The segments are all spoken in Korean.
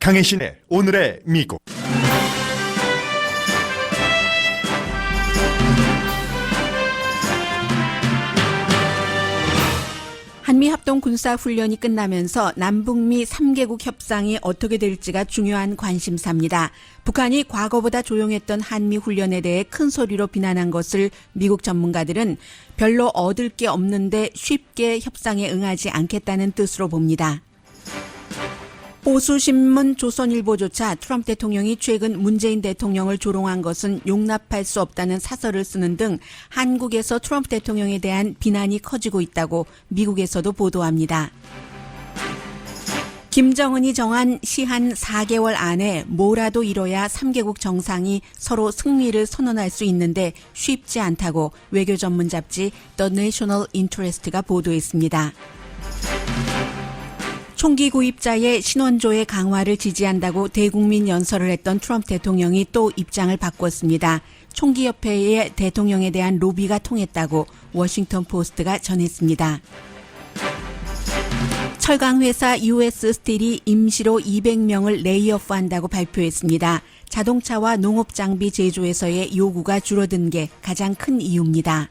강혜신의 오늘의 미국. 한미합동 군사훈련이 끝나면서 남북미 3개국 협상이 어떻게 될지가 중요한 관심사입니다. 북한이 과거보다 조용했던 한미훈련에 대해 큰 소리로 비난한 것을 미국 전문가들은 별로 얻을 게 없는데 쉽게 협상에 응하지 않겠다는 뜻으로 봅니다. 보수신문 조선일보조차 트럼프 대통령이 최근 문재인 대통령을 조롱한 것은 용납할 수 없다는 사설을 쓰는 등 한국에서 트럼프 대통령에 대한 비난이 커지고 있다고 미국에서도 보도합니다. 김정은이 정한 시한 4개월 안에 뭐라도 이뤄야 3개국 정상이 서로 승리를 선언할 수 있는데 쉽지 않다고 외교 전문 잡지 The National Interest가 보도했습니다. 총기 구입자의 신원조회 강화를 지지한다고 대국민 연설을 했던 트럼프 대통령이 또 입장을 바꿨습니다. 총기협회의 대통령에 대한 로비가 통했다고 워싱턴 포스트가 전했습니다. 철강회사 US 스틸이 임시로 200명을 레이오프한다고 발표했습니다. 자동차와 농업장비 제조에서의 요구가 줄어든 게 가장 큰 이유입니다.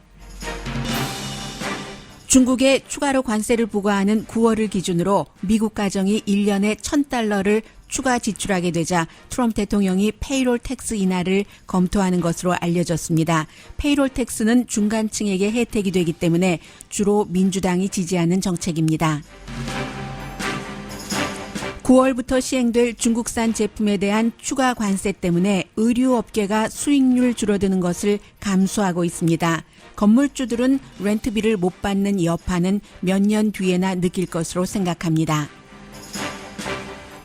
중국에 추가로 관세를 부과하는 9월을 기준으로 미국 가정이 1년에 $1,000를 추가 지출하게 되자 트럼프 대통령이 페이롤 텍스 인하를 검토하는 것으로 알려졌습니다. 페이롤 텍스는 중간층에게 혜택이 되기 때문에 주로 민주당이 지지하는 정책입니다. 9월부터 시행될 중국산 제품에 대한 추가 관세 때문에 의류업계가 수익률 줄어드는 것을 감수하고 있습니다. 건물주들은 렌트비를 못 받는 여파는 몇 년 뒤에나 느낄 것으로 생각합니다.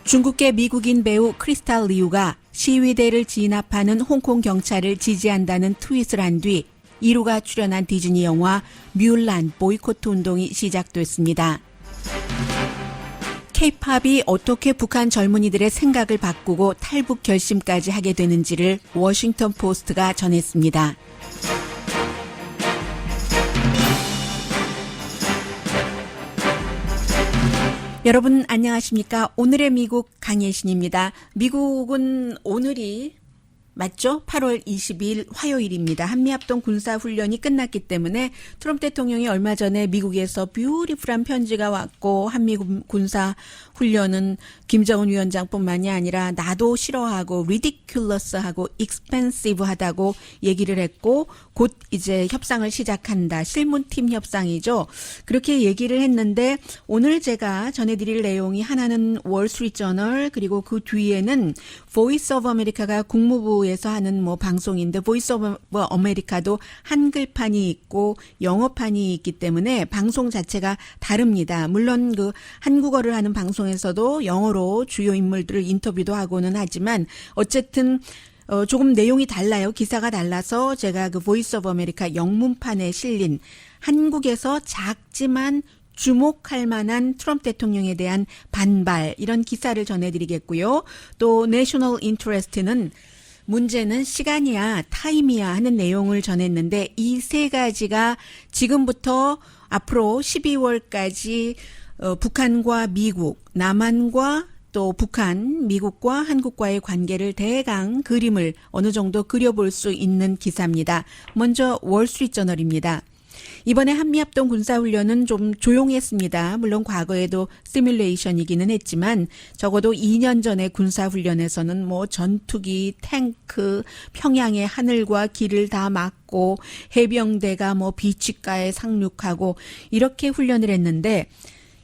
중국계 미국인 배우 크리스탈 리우가 시위대를 진압하는 홍콩 경찰을 지지한다는 트윗을 한 뒤 이루가 출연한 디즈니 영화 뮬란 보이콧 운동이 시작됐습니다. K-팝이 어떻게 북한 젊은이들의 생각을 바꾸고 탈북 결심까지 하게 되는지를 워싱턴 포스트가 전했습니다. 여러분 안녕하십니까? 오늘의 미국 강예신입니다. 미국은 오늘이 맞죠? 8월 22일 화요일입니다. 한미합동 군사훈련이 끝났기 때문에 트럼프 대통령이 얼마 전에 미국에서 뷰티풀한 편지가 왔고 한미 군사훈련은 김정은 위원장뿐만이 아니라 나도 싫어하고 ridiculous하고 expensive하다고 얘기를 했고 곧 이제 협상을 시작한다. 실무팀 협상이죠. 그렇게 얘기를 했는데 오늘 제가 전해드릴 내용이 하나는 월스트리트저널 그리고 그 뒤에는 보이스 오브 아메리카가 국무부에서 하는 방송인데 보이스 오브 아메리카도 한글판이 있고 영어판이 있기 때문에 방송 자체가 다릅니다. 물론 그 한국어를 하는 방송에서도 영어로 주요 인물들을 인터뷰도 하고는 하지만 어쨌든 조금 내용이 달라요. 기사가 달라서 제가 그 보이스 오브 아메리카 영문판에 실린 한국에서 작지만 주목할 만한 트럼프 대통령에 대한 반발 이런 기사를 전해드리겠고요. 또 내셔널 인터레스트는 문제는 시간이야 타임이야 하는 내용을 전했는데 이 세 가지가 지금부터 앞으로 12월까지 북한과 미국, 남한과 또 북한, 미국과 한국과의 관계를 대강 그림을 어느 정도 그려볼 수 있는 기사입니다. 먼저 월스트리트저널입니다. 이번에 한미합동 군사훈련은 좀 조용했습니다. 물론 과거에도 시뮬레이션이기는 했지만 적어도 2년 전에 군사훈련에서는 전투기, 탱크, 평양의 하늘과 길을 다 막고 해병대가 비치가에 상륙하고 이렇게 훈련을 했는데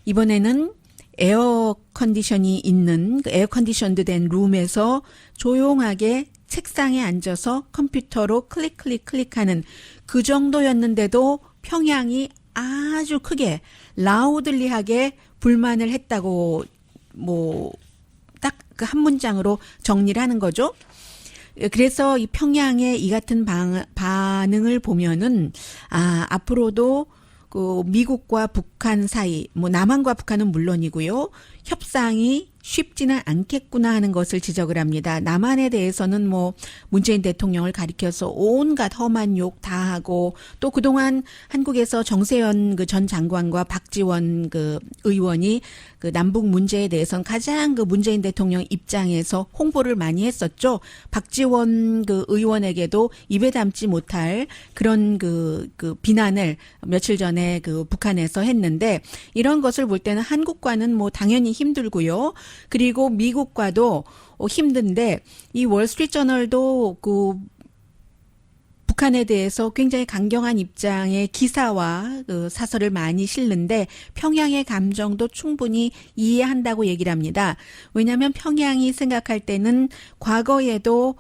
이번에는 에어 컨디션이 있는 에어 컨디션드 된 룸에서 조용하게 책상에 앉아서 컴퓨터로 클릭하는 그 정도였는데도 평양이 아주 크게 라우들리하게 불만을 했다고 딱 그 한 문장으로 정리를 하는 거죠. 그래서 이 평양의 이 같은 반응을 보면은 앞으로도 그 미국과 북한 사이 남한과 북한은 물론이고요. 협상이 쉽지는 않겠구나 하는 것을 지적을 합니다. 남한에 대해서는 뭐 문재인 대통령을 가리켜서 온갖 험한 욕 다 하고 또 그동안 한국에서 정세현 그 전 장관과 박지원 그 의원이 그 남북 문제에 대해서는 가장 그 문재인 대통령 입장에서 홍보를 많이 했었죠. 박지원 그 의원에게도 입에 담지 못할 그런 그 비난을 며칠 전에 그 북한에서 했는데 이런 것을 볼 때는 한국과는 뭐 당연히 힘들고요. 그리고 미국과도 힘든데 이 월스트리트저널도 그 북한에 대해서 굉장히 강경한 입장의 기사와 그 사설을 많이 실는데 평양의 감정도 충분히 이해한다고 얘기를 합니다. 왜냐하면 평양이 생각할 때는 과거에도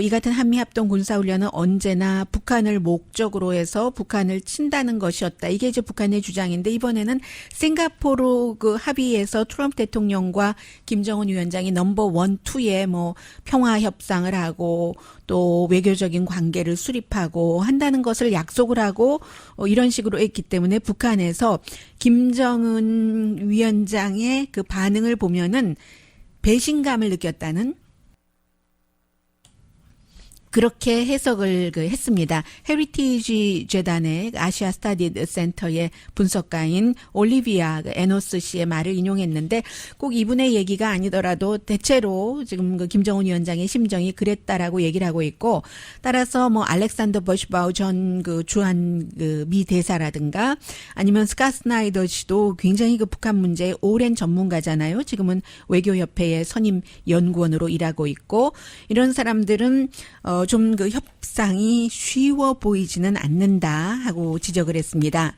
이 같은 한미합동 군사훈련은 언제나 북한을 목적으로 해서 북한을 친다는 것이었다. 이게 이제 북한의 주장인데 이번에는 싱가포르 그 합의에서 트럼프 대통령과 김정은 위원장이 넘버 1, 2에 뭐 평화 협상을 하고 또 외교적인 관계를 수립하고 한다는 것을 약속을 하고 이런 식으로 했기 때문에 북한에서 김정은 위원장의 그 반응을 보면은 배신감을 느꼈다는 그렇게 해석을 했습니다. 헤리티지 재단의 아시아 스타디 센터의 분석가인 올리비아 에노스 씨의 말을 인용했는데 꼭 이분의 얘기가 아니더라도 대체로 지금 그 김정은 위원장의 심정이 그랬다라고 얘기를 하고 있고 따라서 뭐 알렉산더 버시바우 전 그 주한 그 미 대사라든가 아니면 스캇 스나이더 씨도 굉장히 그 북한 문제의 오랜 전문가잖아요. 지금은 외교협회의 선임 연구원으로 일하고 있고 이런 사람들은 좀 그 협상이 쉬워 보이지는 않는다 하고 지적을 했습니다.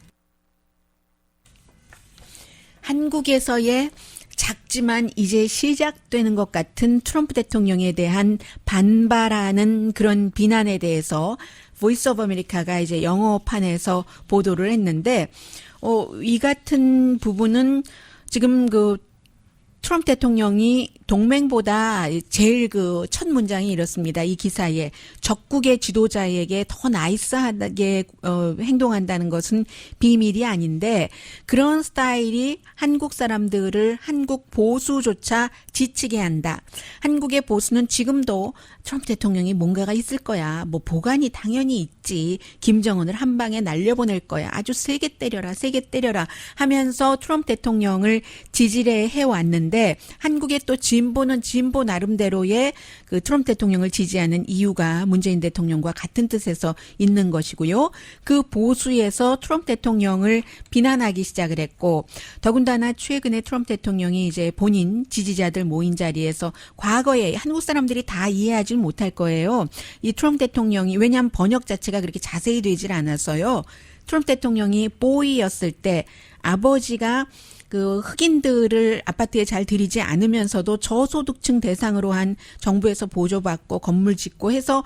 한국에서의 작지만 이제 시작되는 것 같은 트럼프 대통령에 대한 반발하는 그런 비난에 대해서 보이스 오브 아메리카가 이제 영어판에서 보도를 했는데 이 같은 부분은 지금 그 트럼프 대통령이 동맹보다 제일 그 첫 문장이 이렇습니다. 이 기사에 적국의 지도자에게 더 나이스하게 행동한다는 것은 비밀이 아닌데 그런 스타일이 한국 사람들을 한국 보수조차 지치게 한다. 한국의 보수는 지금도 트럼프 대통령이 뭔가가 있을 거야. 뭐 보관이 당연히 있지. 김정은을 한 방에 날려보낼 거야. 아주 세게 때려라. 세게 때려라 하면서 트럼프 대통령을 지지를 해왔는데 한국의 또 진보는 진보 나름대로의 그 트럼프 대통령을 지지하는 이유가 문재인 대통령과 같은 뜻에서 있는 것이고요. 그 보수에서 트럼프 대통령을 비난하기 시작을 했고 더군다나 최근에 트럼프 대통령이 이제 본인 지지자들 모인 자리에서 과거에 한국 사람들이 다 이해하지 못할 거예요. 이 트럼프 대통령이 왜냐하면 번역 자체가 그렇게 자세히 되질 않았어요. 트럼프 대통령이 보이였을 때 아버지가 그 흑인들을 아파트에 잘 들이지 않으면서도 저소득층 대상으로 한 정부에서 보조받고 건물 짓고 해서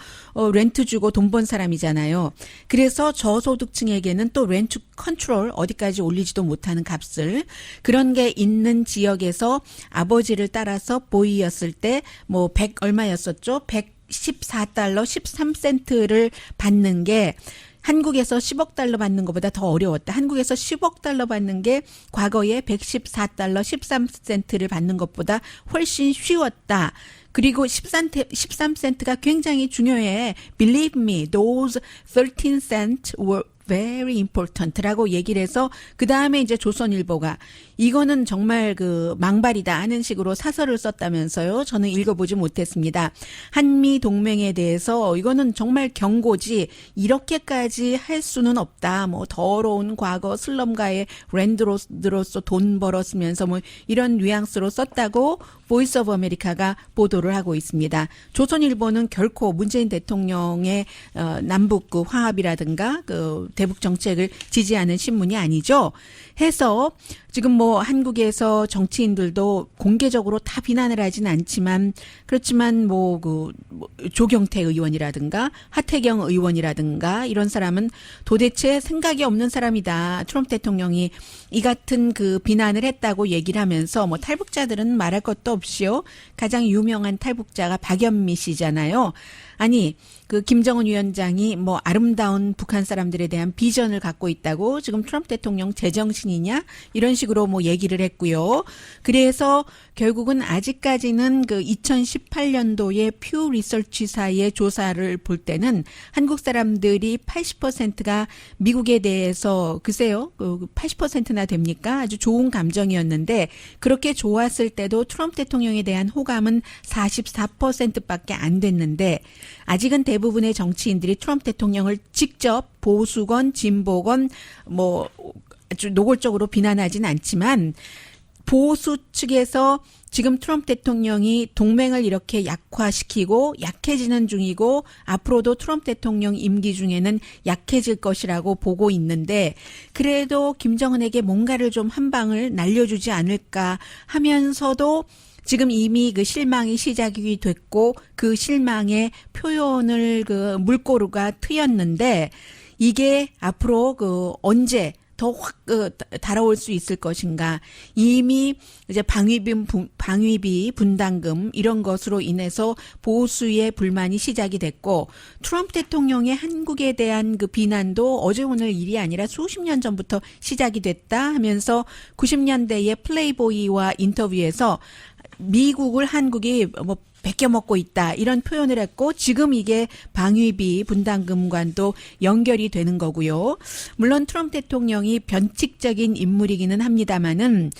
렌트 주고 돈 번 사람이잖아요. 그래서 저소득층에게는 또 렌트 컨트롤 어디까지 올리지도 못하는 값을 그런 게 있는 지역에서 아버지를 따라서 보이였을 때 뭐 100 얼마였었죠? 114달러 13센트를 받는 게 한국에서 10억 달러 받는 것보다 더 어려웠다. 한국에서 10억 달러 받는 게 과거에 114달러 13센트를 받는 것보다 훨씬 쉬웠다. 그리고 13센트가 굉장히 중요해. Believe me, those 13 cents were very important라고 얘기를 해서 그 다음에 이제 조선일보가 이거는 정말 그 망발이다 하는 식으로 사설을 썼다면서요. 저는 읽어보지 못했습니다. 한미 동맹에 대해서 이거는 정말 경고지 이렇게까지 할 수는 없다. 뭐 더러운 과거 슬럼가의 랜드로서 돈 벌었으면서 뭐 이런 뉘앙스로 썼다고 보이스 오브 아메리카가 보도를 하고 있습니다. 조선일보는 결코 문재인 대통령의 남북 그 화합이라든가 그 대북 정책을 지지하는 신문이 아니죠. 해서 지금 뭐 한국에서 정치인들도 공개적으로 다 비난을 하진 않지만 그렇지만 뭐 조경태 의원이라든가 하태경 의원이라든가 이런 사람은 도대체 생각이 없는 사람이다. 트럼프 대통령이 이 같은 그 비난을 했다고 얘기를 하면서 뭐 탈북자들은 말할 것도 없이요. 가장 유명한 탈북자가 박연미 씨잖아요. 아니 그 김정은 위원장이 뭐 아름다운 북한 사람들에 대한 대한 비전을 갖고 있다고 지금 트럼프 대통령 제정신이냐 이런 식으로 뭐 얘기를 했고요. 그래서 결국은 아직까지는 그 2018년도에 퓨 리서치사의 조사를 볼 때는 한국 사람들이 80%가 미국에 대해서 글쎄요 80%나 됩니까? 아주 좋은 감정이었는데 그렇게 좋았을 때도 트럼프 대통령에 대한 호감은 44%밖에 안 됐는데 아직은 대부분의 정치인들이 트럼프 대통령을 직접 보수건 진보건 뭐 아주 노골적으로 비난하진 않지만 보수 측에서 지금 트럼프 대통령이 동맹을 이렇게 약화시키고 약해지는 중이고 앞으로도 트럼프 대통령 임기 중에는 약해질 것이라고 보고 있는데 그래도 김정은에게 뭔가를 좀 한 방을 날려주지 않을까 하면서도 지금 이미 그 실망이 시작이 됐고 그 실망의 표현을 그 물꼬루가 트였는데 이게 앞으로 그 언제 더 확 달아올 수 있을 것인가. 이미 이제 방위비 분담금 이런 것으로 인해서 보수의 불만이 시작이 됐고 트럼프 대통령의 한국에 대한 그 비난도 어제 오늘 일이 아니라 수십 년 전부터 시작이 됐다 하면서 90년대의 플레이보이와 인터뷰에서 미국을 한국이 뭐 베껴먹고 있다 이런 표현을 했고 지금 이게 방위비 분담금과도 연결이 되는 거고요. 물론 트럼프 대통령이 변칙적인 인물이기는 합니다만은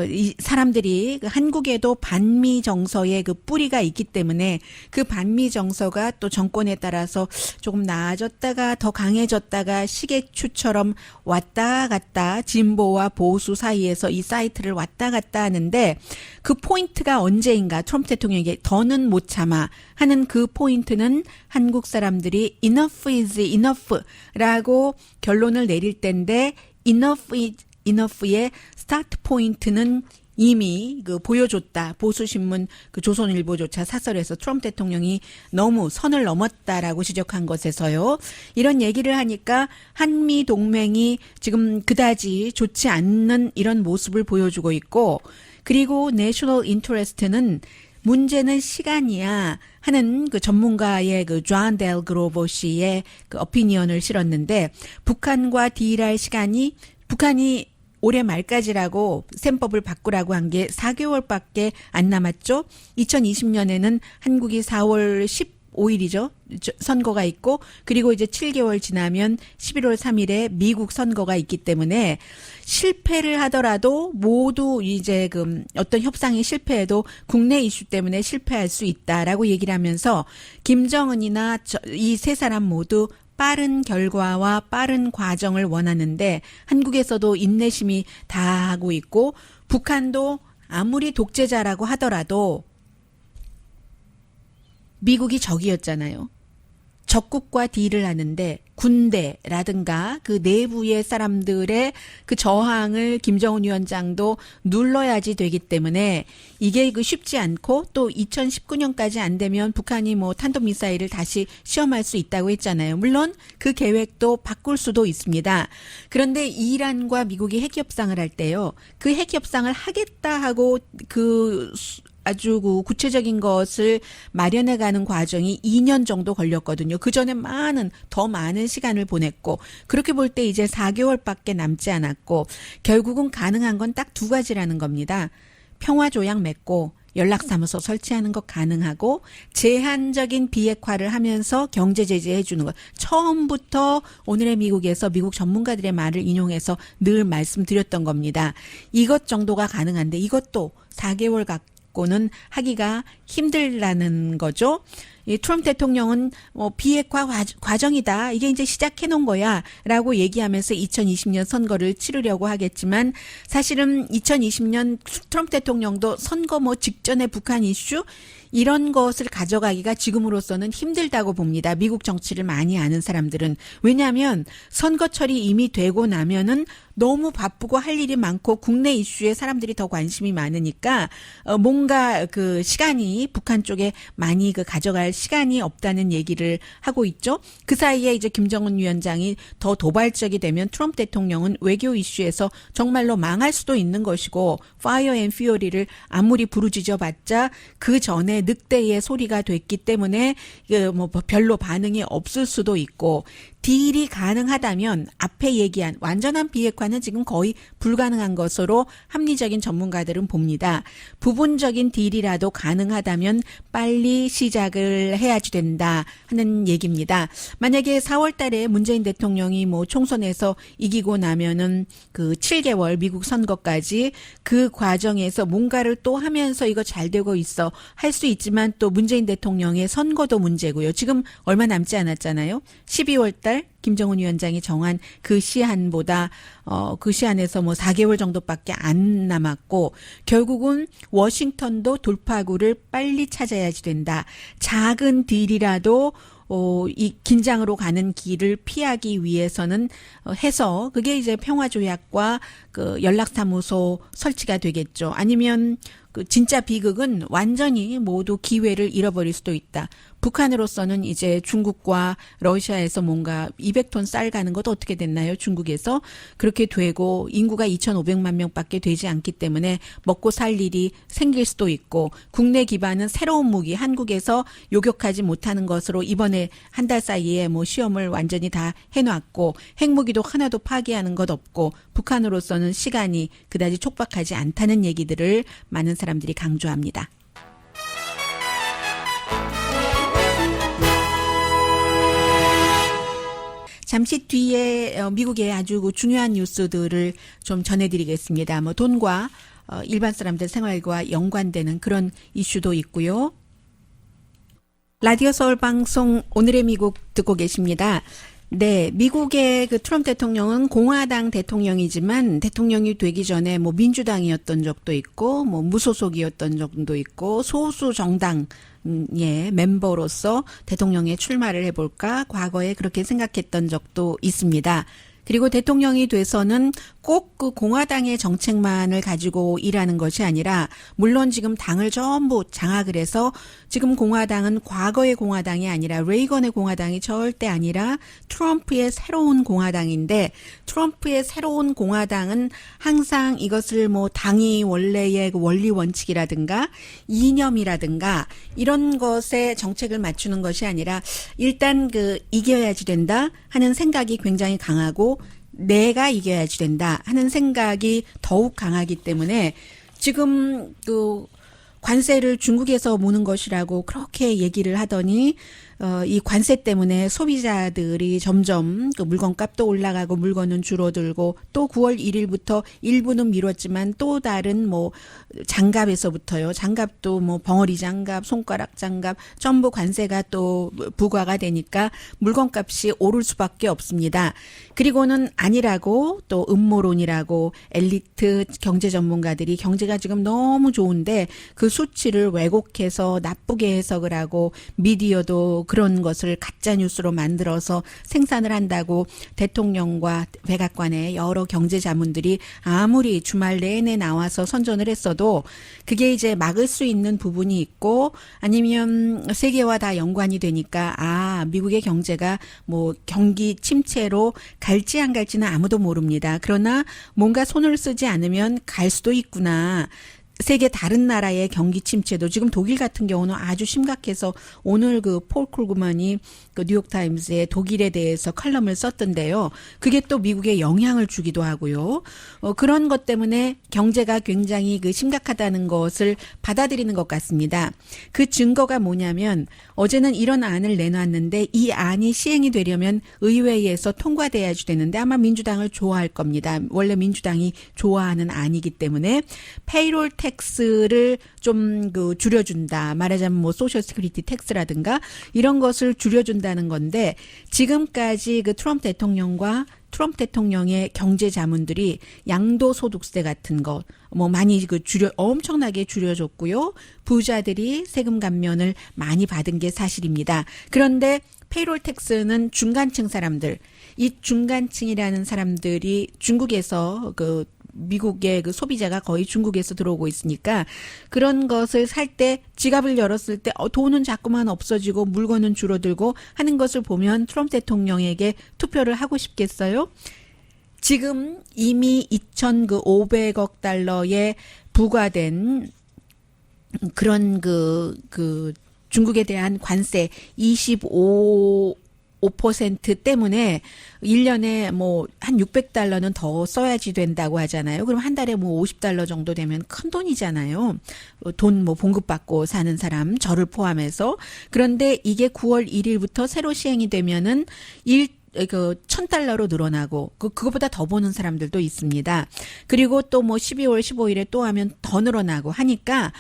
이 사람들이 한국에도 반미 정서의 그 뿌리가 있기 때문에 그 반미 정서가 또 정권에 따라서 조금 나아졌다가 더 강해졌다가 시계추처럼 왔다 갔다 진보와 보수 사이에서 이 사이트를 왔다 갔다 하는데 그 포인트가 언제인가 트럼프 대통령에게 더는 못 참아 하는 그 포인트는 한국 사람들이 enough is enough라고 결론을 내릴 때인데 enough의 스타트 포인트는 이미 그 보여줬다. 보수신문 그 조선일보조차 사설에서 트럼프 대통령이 너무 선을 넘었다라고 지적한 것에서요. 이런 얘기를 하니까 한미 동맹이 지금 그다지 좋지 않는 이런 모습을 보여주고 있고 그리고 내셔널 인터레스트는 문제는 시간이야 하는 그 전문가의 그 존 델 그로버 씨의 그 어피니언을 실었는데 북한과 딜할 시간이 북한이 올해 말까지라고 셈법을 바꾸라고 한 게 4개월밖에 안 남았죠. 2020년에는 한국이 4월 15일이죠. 선거가 있고 그리고 이제 7개월 지나면 11월 3일에 미국 선거가 있기 때문에 실패를 하더라도 모두 이제 그 어떤 협상이 실패해도 국내 이슈 때문에 실패할 수 있다라고 얘기를 하면서 김정은이나 이 세 사람 모두 빠른 결과와 빠른 과정을 원하는데 한국에서도 인내심이 다하고 있고 북한도 아무리 독재자라고 하더라도 미국이 적이었잖아요. 적국과 딜을 하는데 군대라든가 그 내부의 사람들의 그 저항을 김정은 위원장도 눌러야지 되기 때문에 이게 그 쉽지 않고 또 2019년까지 안 되면 북한이 뭐 탄도미사일을 다시 시험할 수 있다고 했잖아요. 물론 그 계획도 바꿀 수도 있습니다. 그런데 이란과 미국이 핵협상을 할 때요. 그 핵협상을 하겠다 하고 아주 구체적인 것을 마련해가는 과정이 2년 정도 걸렸거든요. 그 전에 더 많은 시간을 보냈고 그렇게 볼 때 이제 4개월밖에 남지 않았고 결국은 가능한 건 딱 두 가지라는 겁니다. 평화조약 맺고 연락사무소 설치하는 것 가능하고 제한적인 비핵화를 하면서 경제 제재해 주는 것. 처음부터 오늘의 미국에서 미국 전문가들의 말을 인용해서 늘 말씀드렸던 겁니다. 이것 정도가 가능한데 이것도 4개월 고는 하기가 힘들다는 거죠. 이 트럼프 대통령은 비핵화 과정이다. 이게 이제 시작해 놓은 거야. 라고 얘기하면서 2020년 선거를 치르려고 하겠지만 사실은 2020년 트럼프 대통령도 선거 직전에 북한 이슈 이런 것을 가져가기가 지금으로서는 힘들다고 봅니다. 미국 정치를 많이 아는 사람들은. 왜냐하면 선거철이 이미 되고 나면은 너무 바쁘고 할 일이 많고 국내 이슈에 사람들이 더 관심이 많으니까 뭔가 그 시간이 북한 쪽에 많이 그 가져갈 시간이 없다는 얘기를 하고 있죠. 그 사이에 이제 김정은 위원장이 더 도발적이 되면 트럼프 대통령은 외교 이슈에서 정말로 망할 수도 있는 것이고 파이어 앤 퓨어리를 아무리 부르짖어봤자 그 전에 늑대의 소리가 됐기 때문에 별로 반응이 없을 수도 있고 딜이 가능하다면 앞에 얘기한 완전한 비핵화는 지금 거의 불가능한 것으로 합리적인 전문가들은 봅니다. 부분적인 딜이라도 가능하다면 빨리 시작을 해야지 된다 하는 얘기입니다. 만약에 4월 달에 문재인 대통령이 뭐 총선에서 이기고 나면은 그 7개월 미국 선거까지 그 과정에서 뭔가를 또 하면서 이거 잘 되고 있어 할 수 있지만 또 문재인 대통령의 선거도 문제고요. 지금 얼마 남지 않았잖아요. 12월 달 김정은 위원장이 정한 그 시한보다 그 시한에서 뭐 4개월 정도밖에 안 남았고 결국은 워싱턴도 돌파구를 빨리 찾아야지 된다. 작은 딜이라도 이 긴장으로 가는 길을 피하기 위해서는 해서 그게 이제 평화조약과 그 연락사무소 설치가 되겠죠. 아니면 그 진짜 비극은 완전히 모두 기회를 잃어버릴 수도 있다. 북한으로서는 이제 중국과 러시아에서 뭔가 200톤 쌀 가는 것도 어떻게 됐나요? 중국에서 그렇게 되고 인구가 2,500만 명밖에 되지 않기 때문에 먹고 살 일이 생길 수도 있고 국내 기반은 새로운 무기 한국에서 요격하지 못하는 것으로 이번에 한 달 사이에 뭐 시험을 완전히 다 해놨고 핵무기도 하나도 파기하는 것 없고 북한으로서는 시간이 그다지 촉박하지 않다는 얘기들을 많은 사람들이 강조합니다. 잠시 뒤에 미국의 아주 중요한 뉴스들을 좀 전해드리겠습니다. 뭐 돈과 일반 사람들 생활과 연관되는 그런 이슈도 있고요. 라디오 서울 방송 오늘의 미국 듣고 계십니다. 네, 미국의 그 트럼프 대통령은 공화당 대통령이지만 대통령이 되기 전에 뭐 민주당이었던 적도 있고 뭐 무소속이었던 적도 있고 소수 정당 의 멤버로서 대통령에 출마를 해볼까 과거에 그렇게 생각했던 적도 있습니다. 그리고 대통령이 돼서는 꼭 그 공화당의 정책만을 가지고 일하는 것이 아니라 물론 지금 당을 전부 장악을 해서 지금 공화당은 과거의 공화당이 아니라 레이건의 공화당이 절대 아니라 트럼프의 새로운 공화당인데 트럼프의 새로운 공화당은 항상 이것을 뭐 당이 원래의 그 원리 원칙이라든가 이념이라든가 이런 것에 정책을 맞추는 것이 아니라 일단 그 이겨야지 된다 하는 생각이 굉장히 강하고 내가 이겨야지 된다 하는 생각이 더욱 강하기 때문에 지금 그 관세를 중국에서 무는 것이라고 그렇게 얘기를 하더니 이 관세 때문에 소비자들이 점점 그 물건값도 올라가고 물건은 줄어들고 또 9월 1일부터 일부는 미뤘지만 또 다른 뭐 장갑에서부터요. 장갑도 뭐 벙어리 장갑, 손가락 장갑 전부 관세가 또 부과가 되니까 물건값이 오를 수밖에 없습니다. 그리고는 아니라고 또 음모론이라고 엘리트 경제 전문가들이 경제가 지금 너무 좋은데 그 수치를 왜곡해서 나쁘게 해석을 하고 미디어도 그런 것을 가짜 뉴스로 만들어서 생산을 한다고 대통령과 백악관의 여러 경제 자문들이 아무리 주말 내내 나와서 선전을 했어도 그게 이제 막을 수 있는 부분이 있고 아니면 세계와 다 연관이 되니까 미국의 경제가 뭐 경기 침체로 갈지 안 갈지는 아무도 모릅니다. 그러나 뭔가 손을 쓰지 않으면 갈 수도 있구나. 세계 다른 나라의 경기 침체도 지금 독일 같은 경우는 아주 심각해서 오늘 그 폴 쿨그만이 그 뉴욕타임스에 독일에 대해서 칼럼을 썼던데요. 그게 또 미국에 영향을 주기도 하고요. 그런 것 때문에 경제가 굉장히 그 심각하다는 것을 받아들이는 것 같습니다. 그 증거가 뭐냐면 어제는 이런 안을 내놨는데 이 안이 시행이 되려면 의회에서 통과돼야지 되는데 아마 민주당을 좋아할 겁니다. 원래 민주당이 좋아하는 안이기 때문에 페이롤 텍스를 좀 그 줄여준다. 말하자면 뭐 소셜 시큐리티 텍스라든가 이런 것을 줄여준다는 건데 지금까지 그 트럼프 대통령의 경제 자문들이 양도소득세 같은 거 뭐 많이 그 엄청나게 줄여줬고요. 부자들이 세금 감면을 많이 받은 게 사실입니다. 그런데 페이롤 텍스는 중간층 사람들, 이 중간층이라는 사람들이 중국에서 그 미국의 그 소비자가 거의 중국에서 들어오고 있으니까 그런 것을 살 때 지갑을 열었을 때 돈은 자꾸만 없어지고 물건은 줄어들고 하는 것을 보면 트럼프 대통령에게 투표를 하고 싶겠어요? 지금 이미 2,500억 달러에 부과된 그런 그 중국에 대한 관세 25억 5% 때문에 1년에 뭐 한 600달러는 더 써야지 된다고 하잖아요. 그럼 한 달에 뭐 50달러 정도 되면 큰 돈이잖아요. 돈 뭐 봉급받고 사는 사람, 저를 포함해서. 그런데 이게 9월 1일부터 새로 시행이 되면은 1,000달러로 늘어나고, 그거보다 더 버는 사람들도 있습니다. 그리고 또 뭐 12월 15일에 또 하면 더 늘어나고 하니까,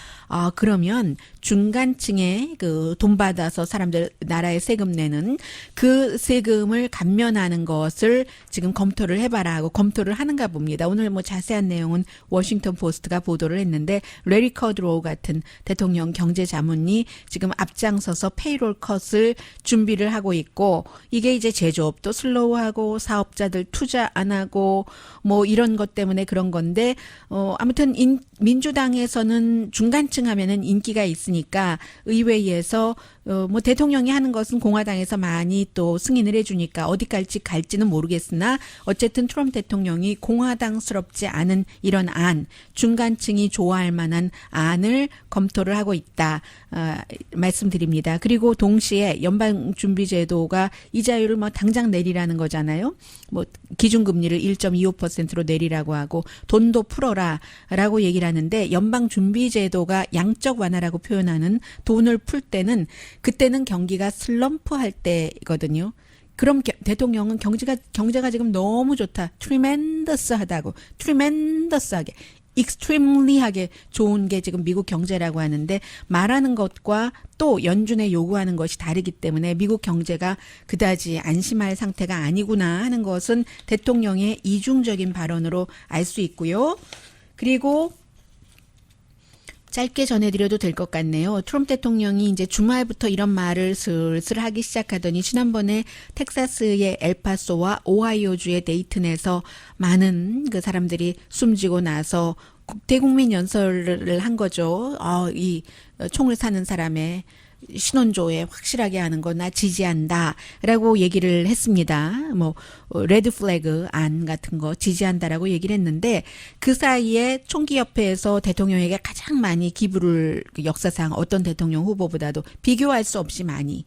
그러면 중간층에 돈 받아서 사람들 나라에 세금 내는 그 세금을 감면하는 것을 지금 검토를 해봐라 하고 검토를 하는가 봅니다. 오늘 뭐 자세한 내용은 워싱턴 포스트가 보도를 했는데, 레리 커드로우 같은 대통령 경제자문이 지금 앞장서서 페이롤 컷을 준비를 하고 있고, 이게 이제 제조업도 슬로우하고 사업자들 투자 안 하고 뭐 이런 것 때문에 그런 건데, 아무튼 민주당에서는 중간층 하면은 인기가 있으니까 의회에서 뭐 대통령이 하는 것은 공화당에서 많이 또 승인을 해주니까 어디 갈지는 모르겠으나 어쨌든 트럼프 대통령이 공화당스럽지 않은 이런 중간층이 좋아할 만한 안을 검토를 하고 있다 말씀드립니다. 그리고 동시에 연방준비제도가 이자율을 뭐 당장 내리라는 거잖아요. 뭐 기준금리를 1.25%로 내리라고 하고 돈도 풀어라라고 얘기를 하는데, 연방준비제도가 양적 완화라고 표현하는 돈을 풀 때는 그때는 경기가 슬럼프 할 때거든요. 그럼 대통령은 경제가 지금 너무 좋다, tremendous하다고, tremendous하게, extremely하게 좋은 게 지금 미국 경제라고 하는데, 말하는 것과 또 연준에 요구하는 것이 다르기 때문에 미국 경제가 그다지 안심할 상태가 아니구나 하는 것은 대통령의 이중적인 발언으로 알 수 있고요. 그리고 짧게 전해드려도 될 것 같네요. 트럼프 대통령이 이제 주말부터 이런 말을 슬슬 하기 시작하더니, 지난번에 텍사스의 엘파소와 오하이오주의 데이튼에서 많은 그 사람들이 숨지고 나서 대국민 연설을 한 거죠. 이 총을 사는 사람의 신원조회 확실하게 하는 거 나 지지한다라고 얘기를 했습니다. 뭐 레드 플래그 안 같은 거 지지한다라고 얘기를 했는데, 그 사이에 총기협회에서 대통령에게 가장 많이 기부를, 역사상 어떤 대통령 후보보다도 비교할 수 없이 많이,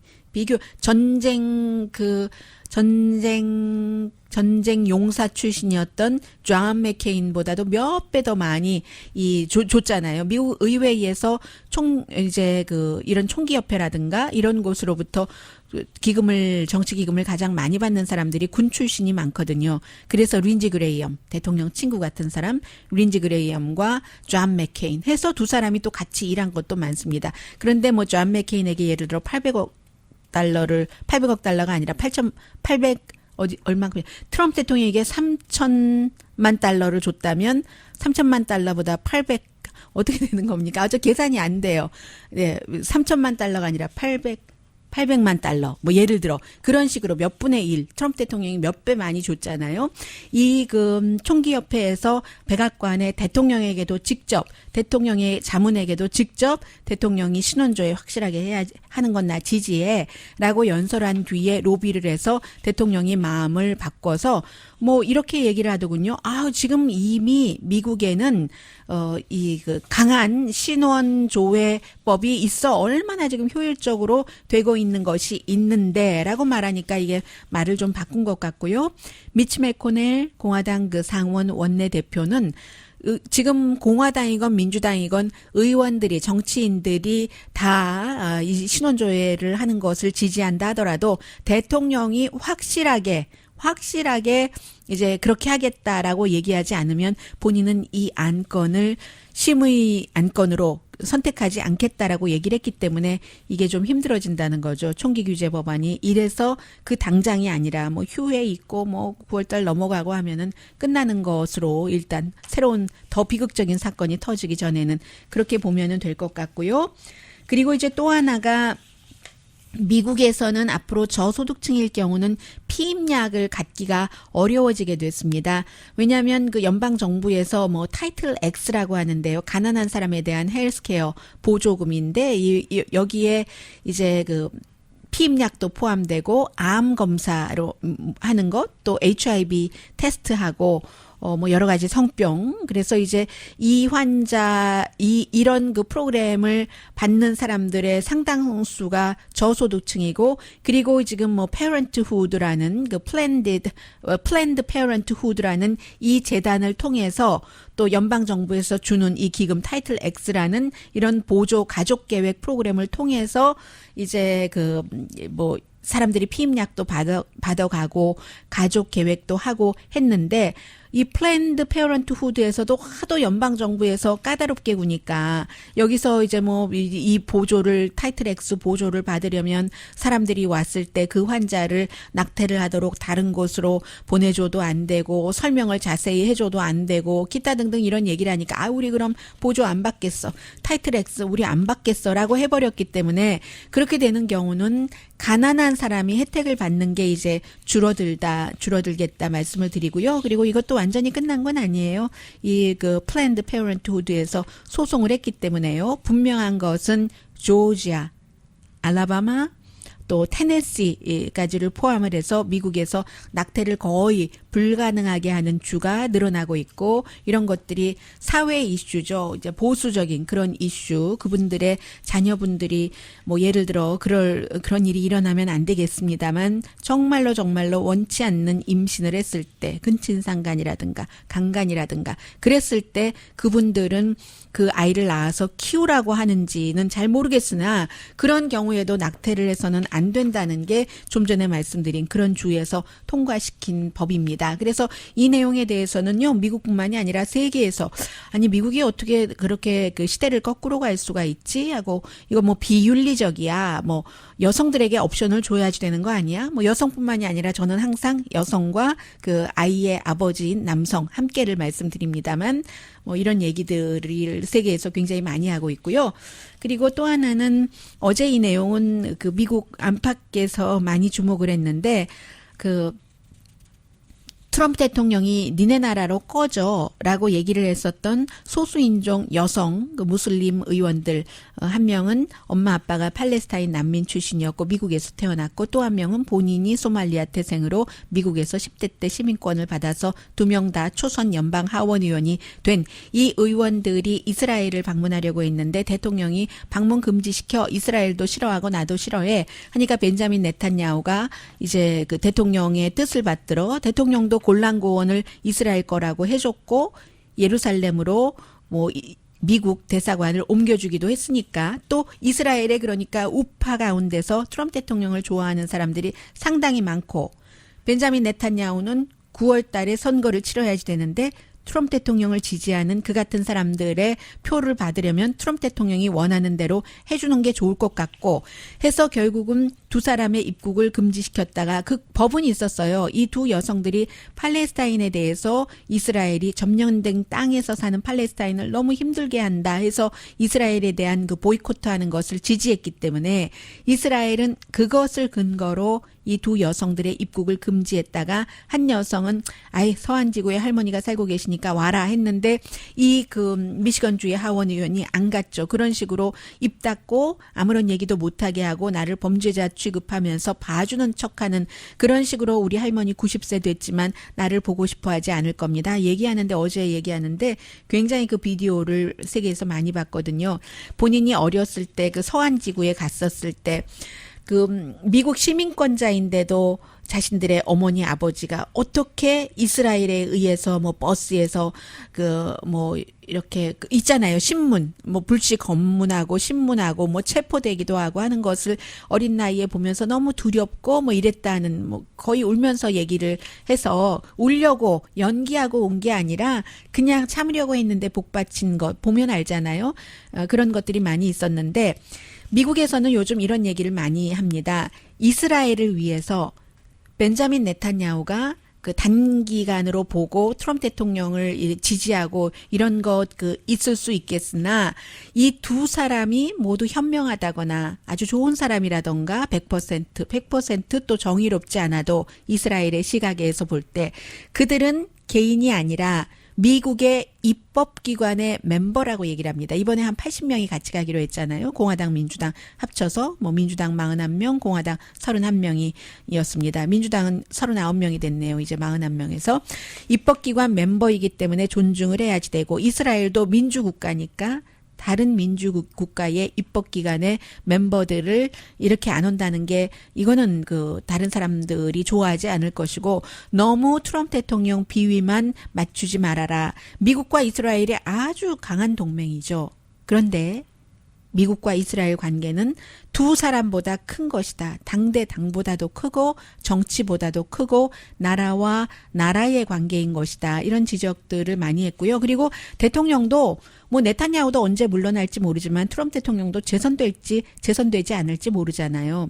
전쟁 용사 출신이었던 존 맥케인보다도 몇 배 더 많이 줬잖아요. 미국 의회에서 이런 총기협회라든가 이런 곳으로부터 정치 기금을 가장 많이 받는 사람들이 군 출신이 많거든요. 그래서 린지 그레이엄, 대통령 친구 같은 사람, 린지 그레이엄과 존 맥케인 해서 두 사람이 또 같이 일한 것도 많습니다. 그런데 뭐 존 맥케인에게 예를 들어 800억 달러가 아니라 얼마큼, 트럼프 대통령에게 3천만 달러를 줬다면 3천만 달러보다 어떻게 되는 겁니까? 저 계산이 안 돼요. 네, 3천만 달러가 아니라 800만 달러. 뭐 예를 들어 그런 식으로 몇 분의 1, 트럼프 대통령이 몇 배 많이 줬잖아요. 총기협회에서 백악관의 대통령에게도 직접, 대통령의 자문에게도 직접 대통령이 신원조회 확실하게 해야 하는 건 나 지지해라고 연설한 뒤에 로비를 해서 대통령이 마음을 바꿔서 뭐 이렇게 얘기를 하더군요. 지금 이미 미국에는 강한 신원조회법이 있어 얼마나 지금 효율적으로 되고 있는 것이 있는데라고 말하니까 이게 말을 좀 바꾼 것 같고요. 미치 맥코넬 공화당 상원 원내대표는 지금 공화당이건 민주당이건 의원들이, 정치인들이 다 이 신원조회를 하는 것을 지지한다 하더라도 대통령이 확실하게 이제 그렇게 하겠다라고 얘기하지 않으면 본인은 이 안건을 심의 안건으로 선택하지 않겠다라고 얘기를 했기 때문에 이게 좀 힘들어진다는 거죠. 총기 규제 법안이. 이래서 그 당장이 아니라 뭐 휴회 있고 뭐 9월달 넘어가고 하면은 끝나는 것으로, 일단 새로운 더 비극적인 사건이 터지기 전에는 그렇게 보면은 될 것 같고요. 그리고 이제 또 하나가, 미국에서는 앞으로 저소득층일 경우는 피임약을 갖기가 어려워지게 됐습니다. 왜냐하면 그 연방 정부에서 뭐 타이틀 X라고 하는데요, 가난한 사람에 대한 헬스케어 보조금인데, 여기에 이제 그 피임약도 포함되고 암 검사로 하는 것, 또 HIV 테스트하고 뭐 여러 가지 성병. 그래서 이제 이 환자, 이런 그 프로그램을 받는 사람들의 상당수가 저소득층이고, 그리고 지금 뭐 Parenthood라는 그 Planned Parenthood라는 이 재단을 통해서 또 연방정부에서 주는 이 기금 타이틀 X라는 이런 보조 가족 계획 프로그램을 통해서 이제 그 뭐 사람들이 피임약도 받아가고 가족 계획도 하고 했는데, 이 플랜드 페어런트후드에서도 하도 연방 정부에서 까다롭게 구니까 여기서 이제 뭐 이 보조를 타이틀 X 보조를 받으려면 사람들이 왔을 때 그 환자를 낙태를 하도록 다른 곳으로 보내줘도 안 되고 설명을 자세히 해줘도 안 되고 기타 등등 이런 얘기를 하니까 아 우리 그럼 보조 안 받겠어, 타이틀 X 우리 안 받겠어라고 해버렸기 때문에 그렇게 되는 경우는 가난한 사람이 혜택을 받는 게 이제 줄어들겠다 말씀을 드리고요. 그리고 이것도 완전히 끝난 건 아니에요. 이 그 플랜드 페어런트후드에서 소송을 했기 때문에요. 분명한 것은 조지아, 알라바마, 또 테네시까지를 포함을 해서 미국에서 낙태를 거의 불가능하게 하는 주가 늘어나고 있고, 이런 것들이 사회 이슈죠. 이제 보수적인 그런 이슈, 그분들의 자녀분들이 뭐 예를 들어 그런 일이 일어나면 안 되겠습니다만 정말로 원치 않는 임신을 했을 때, 근친상간이라든가 강간이라든가 그랬을 때 그분들은 그 아이를 낳아서 키우라고 하는지는 잘 모르겠으나 그런 경우에도 낙태를 해서는 안 된다는 게 좀 전에 말씀드린 그런 주에서 통과시킨 법입니다. 그래서 이 내용에 대해서는요, 미국뿐만이 아니라 세계에서 아니 미국이 어떻게 그렇게 그 시대를 거꾸로 갈 수가 있지 하고, 이거 뭐 비윤리적이야, 뭐 여성들에게 옵션을 줘야지 되는 거 아니야, 뭐 여성뿐만이 아니라 저는 항상 여성과 그 아이의 아버지인 남성 함께를 말씀드립니다만 뭐 이런 얘기들을 세계에서 굉장히 많이 하고 있고요. 그리고 또 하나는 어제 이 내용은 그 미국 안팎에서 많이 주목을 했는데, 그 트럼프 대통령이 니네 나라로 꺼져라고 얘기를 했었던 소수인종 여성 그 무슬림 의원들, 한 명은 엄마 아빠가 팔레스타인 난민 출신이었고 미국에서 태어났고, 또 한 명은 본인이 소말리아 태생으로 미국에서 10대 때 시민권을 받아서 두 명 다 초선 연방 하원 의원이 된 이 의원들이 이스라엘을 방문하려고 했는데 대통령이 방문 금지시켜 이스라엘도 싫어하고 나도 싫어해 하니까 벤자민 네탄야후가 이제 그 대통령의 뜻을 받들어 대통령도 골란고원을 이스라엘 거라고 해줬고 예루살렘으로 뭐 미국 대사관을 옮겨주기도 했으니까, 또 이스라엘에 그러니까 우파 가운데서 트럼프 대통령을 좋아하는 사람들이 상당히 많고, 벤자민 네탄야후는 9월 달에 선거를 치러야지 되는데 트럼프 대통령을 지지하는 그 같은 사람들의 표를 받으려면 트럼프 대통령이 원하는 대로 해주는 게 좋을 것 같고 해서 결국은 두 사람의 입국을 금지시켰다가 그 법은 있었어요. 이 두 여성들이 팔레스타인에 대해서 이스라엘이 점령된 땅에서 사는 팔레스타인을 너무 힘들게 한다 해서 이스라엘에 대한 그 보이콧하는 것을 지지했기 때문에 이스라엘은 그것을 근거로 이 두 여성들의 입국을 금지했다가 한 여성은 아예 서한지구에 할머니가 살고 계시니까 와라 했는데 이 그 미시건주의 하원 의원이 안 갔죠. 그런 식으로 입 닫고 아무런 얘기도 못하게 하고 나를 범죄자 취급하면서 봐주는 척하는 그런 식으로 우리 할머니 90세 됐지만 나를 보고 싶어 하지 않을 겁니다. 어제 얘기하는데 굉장히 그 비디오를 세계에서 많이 봤거든요. 본인이 어렸을 때 그 서한지구에 갔었을 때 그 미국 시민권자인데도 자신들의 어머니 아버지가 어떻게 이스라엘에 의해서 뭐 버스에서 그 뭐 이렇게 있잖아요. 신문 뭐 불시 검문하고 신문하고 뭐 체포되기도 하고 하는 것을 어린 나이에 보면서 너무 두렵고 뭐 이랬다는, 뭐 거의 울면서 얘기를 해서 울려고 연기하고 온 게 아니라 그냥 참으려고 했는데 복받친 것 보면 알잖아요. 그런 것들이 많이 있었는데 미국에서는 요즘 이런 얘기를 많이 합니다. 이스라엘을 위해서 벤자민 네탄야후가 그 단기간으로 보고 트럼프 대통령을 지지하고 이런 것 그 있을 수 있겠으나 이 두 사람이 모두 현명하다거나 아주 좋은 사람이라던가 100% 또 정의롭지 않아도 이스라엘의 시각에서 볼 때 그들은 개인이 아니라 미국의 입법기관의 멤버라고 얘기를 합니다. 이번에 한 80명이 같이 가기로 했잖아요. 공화당, 민주당 합쳐서 뭐 민주당 41명, 공화당 31명이었습니다. 민주당은 39명이 됐네요. 이제 41명에서 입법기관 멤버이기 때문에 존중을 해야지 되고 이스라엘도 민주국가니까 다른 민주국가의 입법기관의 멤버들을 이렇게 안 온다는 게 이거는 그 다른 사람들이 좋아하지 않을 것이고 너무 트럼프 대통령 비위만 맞추지 말아라. 미국과 이스라엘이 아주 강한 동맹이죠. 그런데 미국과 이스라엘 관계는 두 사람보다 큰 것이다. 당대 당보다도 크고 정치보다도 크고 나라와 나라의 관계인 것이다. 이런 지적들을 많이 했고요. 그리고 대통령도 뭐 네타냐후도 언제 물러날지 모르지만 트럼프 대통령도 재선되지 않을지 모르잖아요.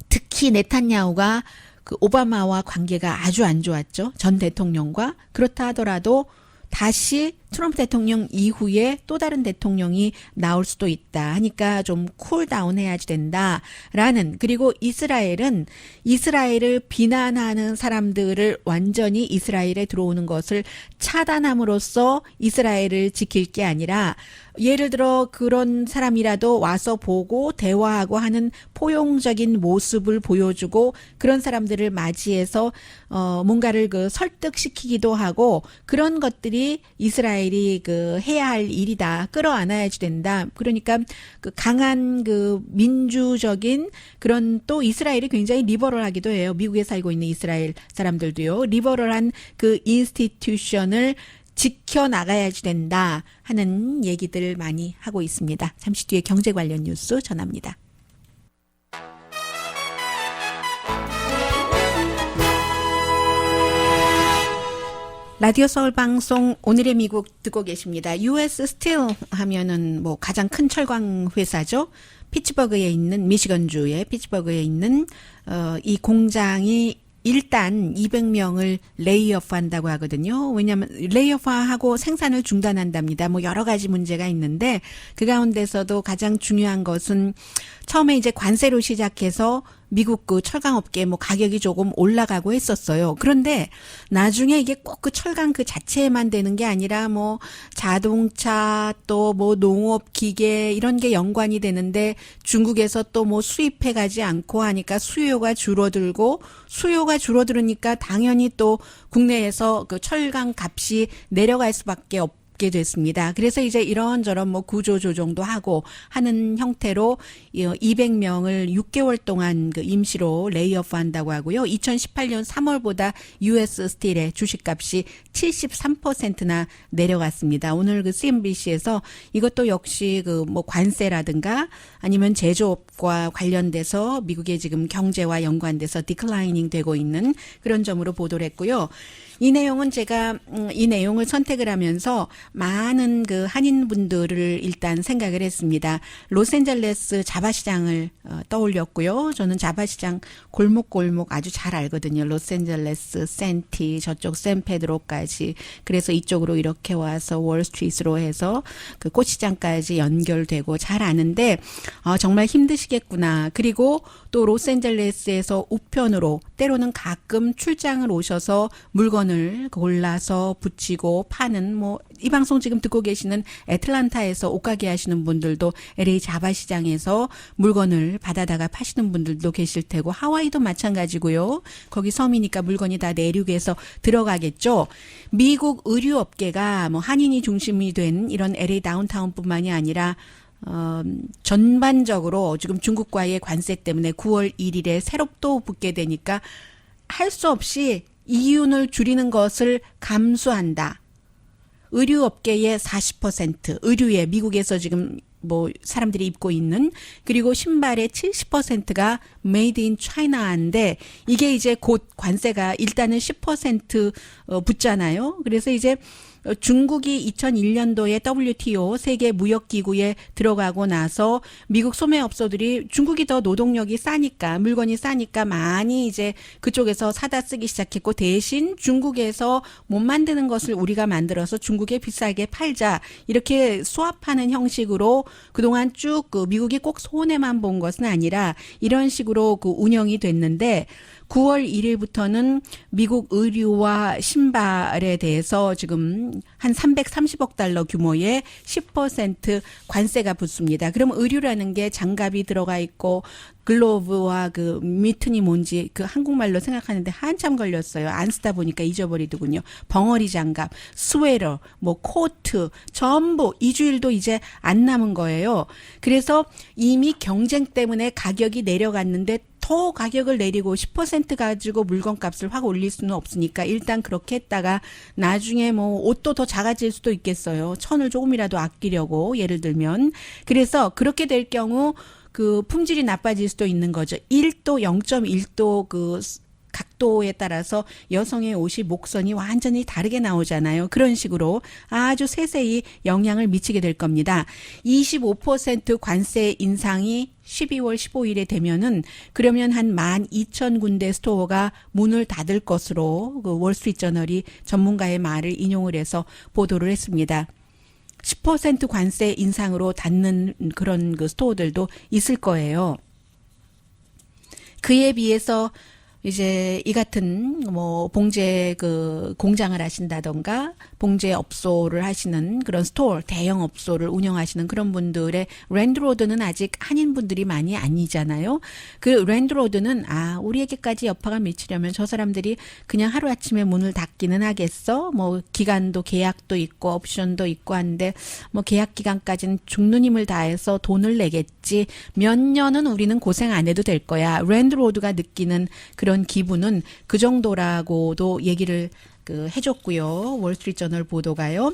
특히 네타냐후가 그 오바마와 관계가 아주 안 좋았죠. 전 대통령과. 그렇다 하더라도 다시 트럼프 대통령 이후에 또 다른 대통령이 나올 수도 있다 하니까 좀 쿨다운 해야지 된다라는. 그리고 이스라엘은 이스라엘을 비난하는 사람들을 완전히 이스라엘에 들어오는 것을 차단함으로써 이스라엘을 지킬 게 아니라 예를 들어 그런 사람이라도 와서 보고 대화하고 하는 포용적인 모습을 보여주고 그런 사람들을 맞이해서 뭔가를 그 설득시키기도 하고 그런 것들이 이스라엘이 그 해야 할 일이다. 끌어안아야지 된다. 그러니까 그 강한 그 민주적인 그런 또 이스라엘이 굉장히 리버럴하기도 해요. 미국에 살고 있는 이스라엘 사람들도요. 리버럴한 그 인스티튜션을 지켜나가야지 된다 하는 얘기들 많이 하고 있습니다. 잠시 뒤에 경제 관련 뉴스 전합니다. 라디오 서울 방송 오늘의 미국 듣고 계십니다. US Steel 하면은 뭐 가장 큰 철강 회사죠. 피츠버그에 있는 미시건주의 피츠버그에 있는 이 공장이 일단 200명을 레이오프 한다고 하거든요. 왜냐하면 레이오프하고 생산을 중단한답니다. 뭐 여러 가지 문제가 있는데 그 가운데서도 가장 중요한 것은 처음에 이제 관세로 시작해서 미국 그 철강업계 뭐 가격이 조금 올라가고 했었어요. 그런데 나중에 이게 꼭 그 철강 그 자체에만 되는 게 아니라 뭐 자동차 또 뭐 농업 기계 이런 게 연관이 되는데 중국에서 또 뭐 수입해 가지 않고 하니까 수요가 줄어들으니까 당연히 또 국내에서 그 철강 값이 내려갈 수밖에 없게 됐습니다. 그래서 이제 이런저런 뭐 구조 조정도 하고 하는 형태로 200명을 6개월 동안 그 임시로 레이오프 한다고 하고요. 2018년 3월보다 US 스틸의 주식값이 73%나 내려갔습니다. 오늘 그 CNBC에서 이것도 역시 그 뭐 관세라든가 아니면 제조업과 관련돼서 미국의 지금 경제와 연관돼서 디클라이닝 되고 있는 그런 점으로 보도를 했고요. 이 내용은 제가 이 내용을 선택을 하면서 많은 그 한인분들을 일단 생각을 했습니다. 로스앤젤레스 자바시장을 떠올렸고요. 저는 자바시장 골목골목 아주 잘 알거든요. 로스앤젤레스, 센티, 저쪽 샌페드로까지. 그래서 이쪽으로 이렇게 와서 월스트리트로 해서 그 꽃시장까지 연결되고 잘 아는데 정말 힘드시겠구나. 그리고 또 로스앤젤레스에서 우편으로 때로는 가끔 출장을 오셔서 물건을 골라서 붙이고 파는 뭐 이 방송 지금 듣고 계시는 애틀란타에서 옷가게 하시는 분들도 LA 자바시장에서 물건을 받아다가 파시는 분들도 계실 테고 하와이도 마찬가지고요. 거기 섬이니까 물건이 다 내륙에서 들어가겠죠. 미국 의류업계가 뭐 한인이 중심이 된 이런 LA 다운타운뿐만이 아니라 전반적으로 지금 중국과의 관세 때문에 9월 1일에 새롭도 붙게 되니까 할 수 없이 이윤을 줄이는 것을 감수한다. 의류업계의 40%, 의류에 미국에서 지금 뭐 사람들이 입고 있는 그리고 신발의 70%가 메이드 인 차이나인데 이게 이제 곧 관세가 일단은 10% 붙잖아요. 그래서 이제 중국이 2001년도에 WTO 세계 무역 기구에 들어가고 나서 미국 소매업소들이 중국이 더 노동력이 싸니까 물건이 싸니까 많이 이제 그쪽에서 사다 쓰기 시작했고 대신 중국에서 못 만드는 것을 우리가 만들어서 중국에 비싸게 팔자 이렇게 수합하는 형식으로 그동안 쭉 그 미국이 꼭 손해만 본 것은 아니라 이런 식으로 그 운영이 됐는데 9월 1일부터는 미국 의류와 신발에 대해서 지금 한 330억 달러 규모의 10% 관세가 붙습니다. 그럼 의류라는 게 장갑이 들어가 있고 글로브와 그 미튼이 뭔지 그 한국말로 생각하는데 한참 걸렸어요. 안 쓰다 보니까 잊어버리더군요. 벙어리 장갑, 스웨터, 뭐 코트 전부 2주일도 이제 안 남은 거예요. 그래서 이미 경쟁 때문에 가격이 내려갔는데 더 가격을 내리고 10% 가지고 물건값을 확 올릴 수는 없으니까 일단 그렇게 했다가 나중에 뭐 옷도 더 작아질 수도 있겠어요. 천을 조금이라도 아끼려고 예를 들면. 그래서 그렇게 될 경우 그 품질이 나빠질 수도 있는 거죠. 1도 0.1도 그 각도에 따라서 여성의 옷이 목선이 완전히 다르게 나오잖아요. 그런 식으로 아주 세세히 영향을 미치게 될 겁니다. 25% 관세 인상이 12월 15일에 되면은 그러면 한 12,000군데 스토어가 문을 닫을 것으로 그 월스트리트저널이 전문가의 말을 인용을 해서 보도를 했습니다. 10% 관세 인상으로 닫는 그런 그 스토어들도 있을 거예요. 그에 비해서 이제 이 같은 뭐 봉제 그 공장을 하신다던가 봉제 업소를 하시는 그런 스토어 대형 업소를 운영하시는 그런 분들의 랜드로드는 아직 한인 분들이 많이 아니잖아요. 그 랜드로드는 우리에게까지 여파가 미치려면 저 사람들이 그냥 하루아침에 문을 닫기는 하겠어. 뭐 기간도 계약도 있고 옵션도 있고 한데 뭐 계약 기간까지는 죽는 힘을 다해서 돈을 내겠지. 몇 년은 우리는 고생 안 해도 될 거야. 랜드로드가 느끼는 그런 기분은 그 정도라고도 얘기를 해줬고요. 월스트리트저널 보도가요.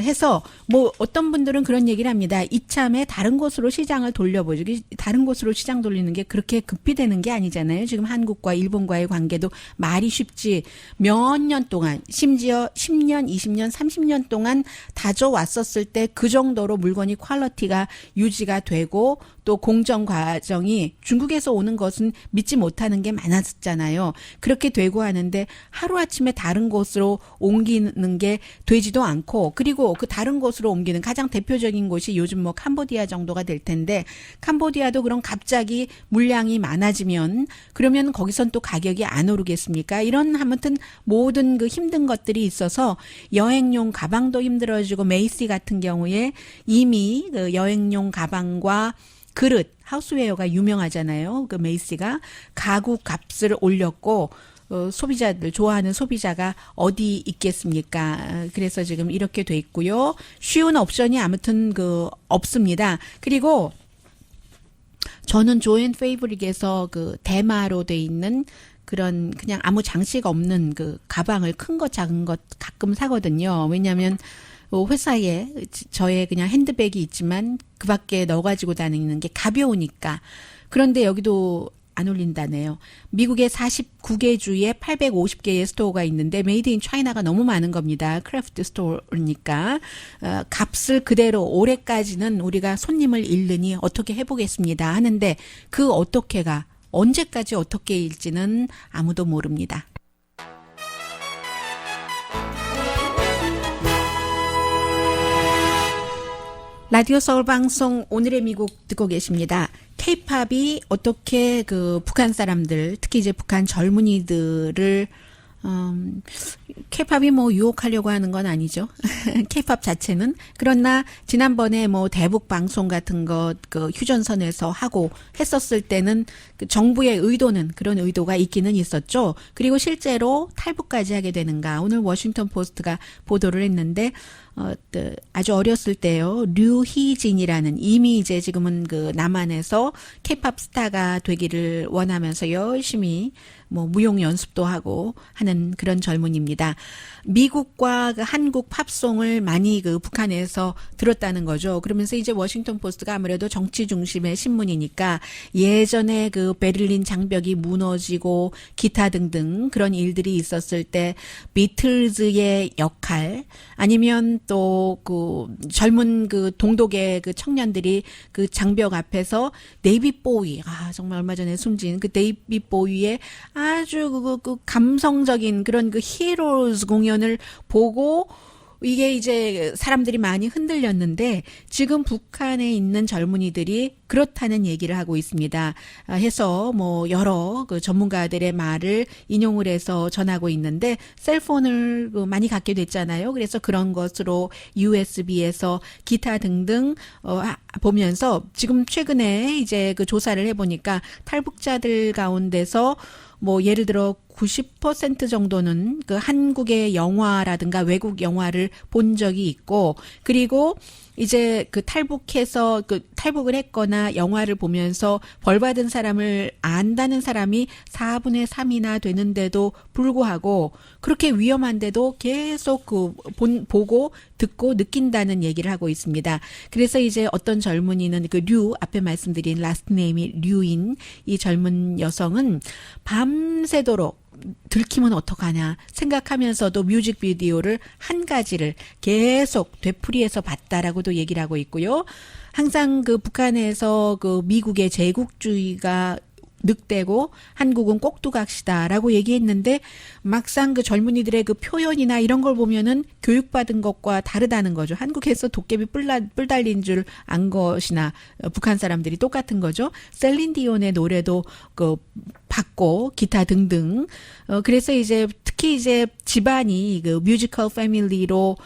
해서 뭐 어떤 분들은 그런 얘기를 합니다. 이참에 다른 곳으로 시장을 돌려보죠. 다른 곳으로 시장 돌리는 게 그렇게 급히 되는 게 아니잖아요. 지금 한국과 일본과의 관계도 말이 쉽지 몇 년 동안 심지어 10년, 20년, 30년 동안 다져왔었을 때 그 정도로 물건이 퀄리티가 유지가 되고 또 공정 과정이 중국에서 오는 것은 믿지 못하는 게 많았잖아요. 그렇게 되고 하는데 하루아침에 다른 곳으로 옮기는 게 되지도 않고 그리고 그 다른 곳으로 옮기는 가장 대표적인 곳이 요즘 뭐 캄보디아 정도가 될 텐데 캄보디아도 그럼 갑자기 물량이 많아지면 그러면 거기선 또 가격이 안 오르겠습니까? 이런 아무튼 모든 그 힘든 것들이 있어서 여행용 가방도 힘들어지고 메이시 같은 경우에 이미 그 여행용 가방과 그릇, 하우스웨어가 유명하잖아요. 그 메이시가 가구 값을 올렸고 소비자들 좋아하는 소비자가 어디 있겠습니까? 그래서 지금 이렇게 돼 있고요. 쉬운 옵션이 아무튼 없습니다. 그리고 저는 조앤 페이브릭에서 그 대마로 돼 있는 그런 그냥 아무 장식 없는 그 가방을 큰 것 작은 것 가끔 사거든요. 왜냐하면 회사에 저의 그냥 핸드백이 있지만 그 밖에 넣어가지고 다니는 게 가벼우니까. 그런데 여기도 안 올린다네요. 미국의 49개 주에 850개의 스토어가 있는데 메이드 인 차이나가 너무 많은 겁니다. 크래프트 스토어니까. 값을 그대로 올해까지는 우리가 손님을 잃느니 어떻게 해보겠습니다 하는데 그 어떻게가 언제까지 어떻게 일지는 아무도 모릅니다. 라디오 서울 방송 오늘의 미국 듣고 계십니다. K-팝이 어떻게 그 북한 사람들, 특히 이제 북한 젊은이들을 K-팝이 뭐 유혹하려고 하는 건 아니죠. K-팝 자체는. 그러나 지난번에 뭐 대북 방송 같은 것 그 휴전선에서 하고 했었을 때는 그 정부의 의도는 그런 의도가 있기는 있었죠. 그리고 실제로 탈북까지 하게 되는가. 오늘 워싱턴 포스트가 보도를 했는데 아주 어렸을 때요. 류희진이라는 이미 이제 지금은 그 남한에서 케이팝 스타가 되기를 원하면서 열심히 뭐 무용 연습도 하고 하는 그런 젊은입니다. 미국과 그 한국 팝송을 많이 그 북한에서 들었다는 거죠. 그러면서 이제 워싱턴 포스트가 아무래도 정치 중심의 신문이니까 예전에 그 베를린 장벽이 무너지고 기타 등등 그런 일들이 있었을 때 비틀즈의 역할 아니면 또 그 젊은 그 동독의 그 청년들이 그 장벽 앞에서 데이빗 보위 정말 얼마 전에 숨진 그 데이빗 보위의 아주 그 감성적인 그런 그 히어로즈 공연을 보고 이게 이제 사람들이 많이 흔들렸는데 지금 북한에 있는 젊은이들이 그렇다는 얘기를 하고 있습니다. 해서 뭐 여러 그 전문가들의 말을 인용을 해서 전하고 있는데 셀폰을 많이 갖게 됐잖아요. 그래서 그런 것으로 USB에서 기타 등등 보면서 지금 최근에 이제 그 조사를 해보니까 탈북자들 가운데서 뭐 예를 들어 90% 정도는 그 한국의 영화라든가 외국 영화를 본 적이 있고 그리고 이제 그 탈북해서 그 탈북을 했거나 영화를 보면서 벌 받은 사람을 안다는 사람이 4분의 3이나 되는데도 불구하고 그렇게 위험한데도 계속 그 보고 듣고 느낀다는 얘기를 하고 있습니다. 그래서 이제 어떤 젊은이는 그 류 앞에 말씀드린 라스트 네임이 류인 이 젊은 여성은 밤새도록 들키면 어떡하냐 생각하면서도 뮤직비디오를 한 가지를 계속 되풀이해서 봤다라고도 얘기를 하고 있고요. 항상 그 북한에서 그 미국의 제국주의가 늑대고 한국은 꼭두각시다라고 얘기했는데 막상 그 젊은이들의 그 표현이나 이런 걸 보면은 교육받은 것과 다르다는 거죠. 한국에서 도깨비 뿔 달린 줄 안 것이나 북한 사람들이 똑같은 거죠. 셀린 디온의 노래도 그 받고 기타 등등. 그래서 이제 특히 이제 집안이 그 뮤지컬 패밀리로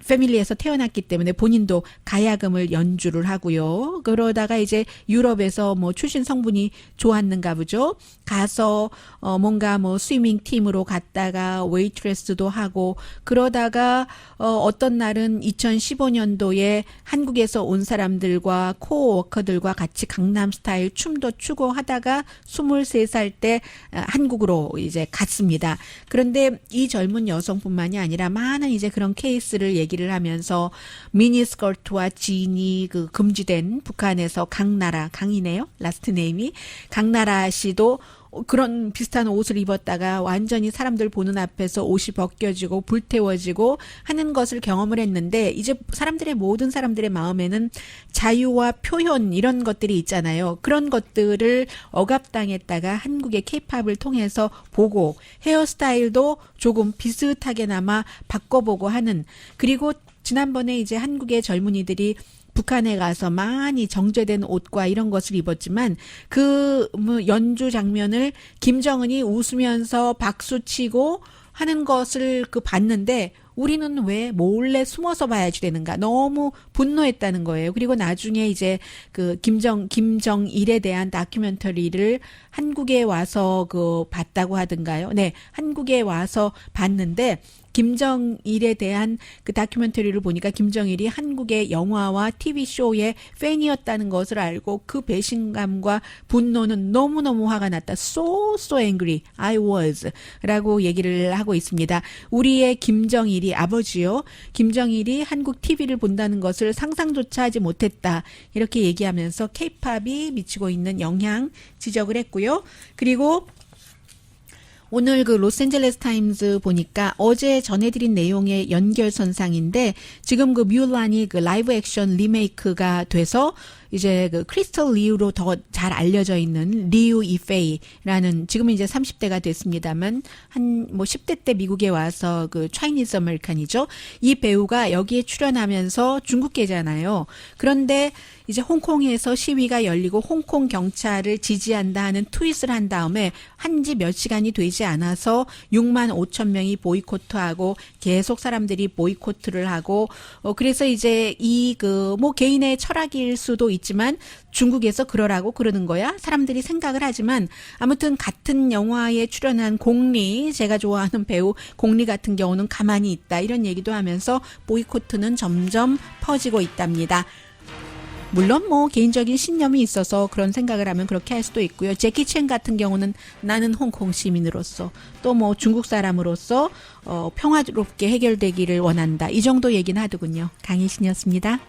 패밀리에서 태어났기 때문에 본인도 가야금을 연주를 하고요. 그러다가 이제 유럽에서 뭐 출신 성분이 좋았는가 보죠. 가서 뭔가 뭐 스위밍 팀으로 갔다가 웨이트레스도 하고 그러다가 어떤 날은 2015년도에 한국에서 온 사람들과 코워커들과 같이 강남 스타일 춤도 추고 하다가 23살 때 한국으로 이제 갔습니다. 그런데 이 젊은 여성뿐만이 아니라 많은 이제 그런 케이스를 얘기를 하면서 미니스커트와 진이 그 금지된 북한에서 강이네요. 라스트 네임이 강나라 씨도 그런 비슷한 옷을 입었다가 완전히 사람들 보는 앞에서 옷이 벗겨지고 불태워지고 하는 것을 경험을 했는데 이제 모든 사람들의 마음에는 자유와 표현 이런 것들이 있잖아요. 그런 것들을 억압당했다가 한국의 케이팝을 통해서 보고 헤어스타일도 조금 비슷하게나마 바꿔보고 하는 그리고 지난번에 이제 한국의 젊은이들이 북한에 가서 많이 정제된 옷과 이런 것을 입었지만 그 뭐 연주 장면을 김정은이 웃으면서 박수치고 하는 것을 그 봤는데 우리는 왜 몰래 숨어서 봐야지 되는가 너무 분노했다는 거예요. 그리고 나중에 이제 그 김정일에 대한 다큐멘터리를 한국에 와서 그 봤다고 하던가요. 네, 한국에 와서 봤는데 김정일에 대한 그 다큐멘터리를 보니까 김정일이 한국의 영화와 TV쇼의 팬이었다는 것을 알고 그 배신감과 분노는 너무너무 화가 났다. So angry I was 라고 얘기를 하고 있습니다. 우리의 김정일이 아버지요. 김정일이 한국 TV를 본다는 것을 상상조차 하지 못했다. 이렇게 얘기하면서 K-팝이 미치고 있는 영향 지적을 했고요. 그리고 오늘 그 로스앤젤레스 타임즈 보니까 어제 전해드린 내용의 연결선상인데 지금 그 뮬란이 그 라이브 액션 리메이크가 돼서 이제 그 크리스털 리우로 더 잘 알려져 있는 리우 이페이라는 지금은 이제 30대가 됐습니다만 한 뭐 10대 때 미국에 와서 그 차이니즈 아메리칸이죠. 이 배우가 여기에 출연하면서 중국계잖아요. 그런데 이제 홍콩에서 시위가 열리고 홍콩 경찰을 지지한다 하는 트윗을 한 다음에 한지 몇 시간이 되지 않아서 6만 5천 명이 보이코트하고 계속 사람들이 보이코트를 하고 그래서 이제 이 그 뭐 개인의 철학일 수도 있지만 중국에서 그러라고 그러는 거야? 사람들이 생각을 하지만 아무튼 같은 영화에 출연한 공리, 제가 좋아하는 배우 공리 같은 경우는 가만히 있다 이런 얘기도 하면서 보이콧은 점점 퍼지고 있답니다. 물론 뭐 개인적인 신념이 있어서 그런 생각을 하면 그렇게 할 수도 있고요. 제키 챈 같은 경우는 나는 홍콩 시민으로서 또 뭐 중국 사람으로서 평화롭게 해결되기를 원한다. 이 정도 얘기는 하더군요. 강혜신이었습니다.